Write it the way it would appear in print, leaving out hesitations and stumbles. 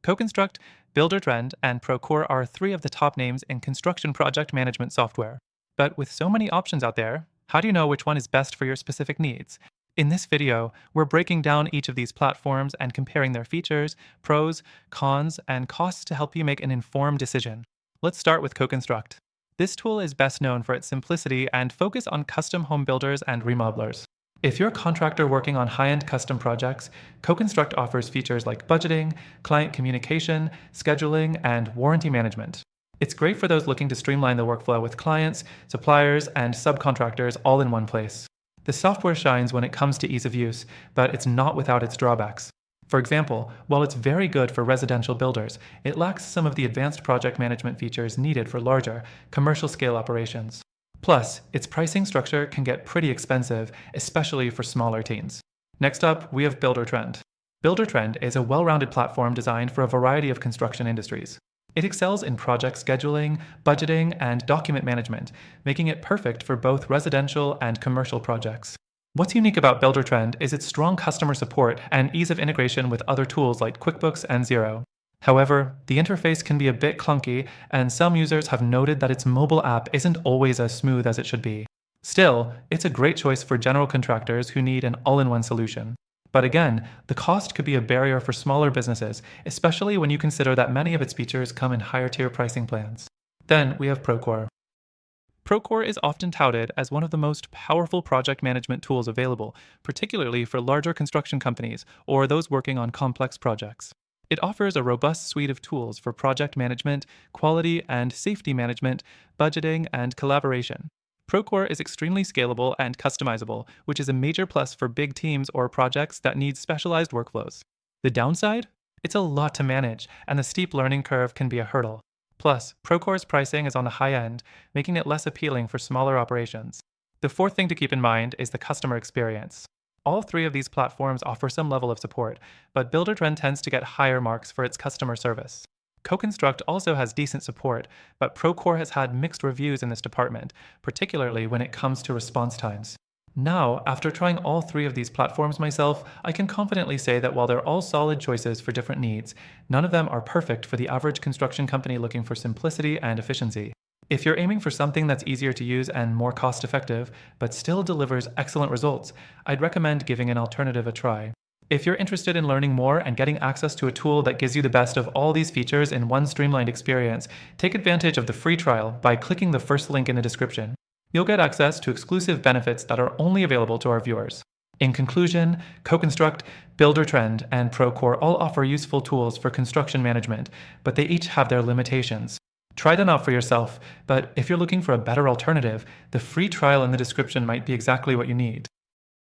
CoConstruct, Buildertrend, and Procore are three of the top names in construction project management software. But with so many options out there, how do you know which one is best for your specific needs? In this video, we're breaking down each of these platforms and comparing their features, pros, cons, and costs to help you make an informed decision. Let's start with CoConstruct. This tool is best known for its simplicity and focus on custom home builders and remodelers. If you're a contractor working on high-end custom projects, CoConstruct offers features like budgeting, client communication, scheduling, and warranty management. It's great for those looking to streamline the workflow with clients, suppliers, and subcontractors all in one place. The software shines when it comes to ease of use, but it's not without its drawbacks. For example, while it's very good for residential builders, it lacks some of the advanced project management features needed for larger, commercial-scale operations. Plus, its pricing structure can get pretty expensive, especially for smaller teams. Next up, we have Buildertrend. Buildertrend is a well-rounded platform designed for a variety of construction industries. It excels in project scheduling, budgeting, and document management, making it perfect for both residential and commercial projects. What's unique about Buildertrend is its strong customer support and ease of integration with other tools like QuickBooks and Xero. However, the interface can be a bit clunky, and some users have noted that its mobile app isn't always as smooth as it should be. Still, it's a great choice for general contractors who need an all-in-one solution. But again, the cost could be a barrier for smaller businesses, especially when you consider that many of its features come in higher-tier pricing plans. Then we have Procore. Procore is often touted as one of the most powerful project management tools available, particularly for larger construction companies or those working on complex projects. It offers a robust suite of tools for project management, quality and safety management, budgeting, and collaboration. Procore is extremely scalable and customizable, which is a major plus for big teams or projects that need specialized workflows. The downside? It's a lot to manage, and the steep learning curve can be a hurdle. Plus, Procore's pricing is on the high end, making it less appealing for smaller operations. The fourth thing to keep in mind is the customer experience. All three of these platforms offer some level of support, but Buildertrend tends to get higher marks for its customer service. CoConstruct also has decent support, but Procore has had mixed reviews in this department, particularly when it comes to response times. Now, after trying all three of these platforms myself, I can confidently say that while they're all solid choices for different needs, none of them are perfect for the average construction company looking for simplicity and efficiency. If you're aiming for something that's easier to use and more cost-effective, but still delivers excellent results, I'd recommend giving an alternative a try. If you're interested in learning more and getting access to a tool that gives you the best of all these features in one streamlined experience, take advantage of the free trial by clicking the first link in the description. You'll get access to exclusive benefits that are only available to our viewers. In conclusion, CoConstruct, Buildertrend, and Procore all offer useful tools for construction management, but they each have their limitations. Try them out for yourself, but if you're looking for a better alternative, the free trial in the description might be exactly what you need.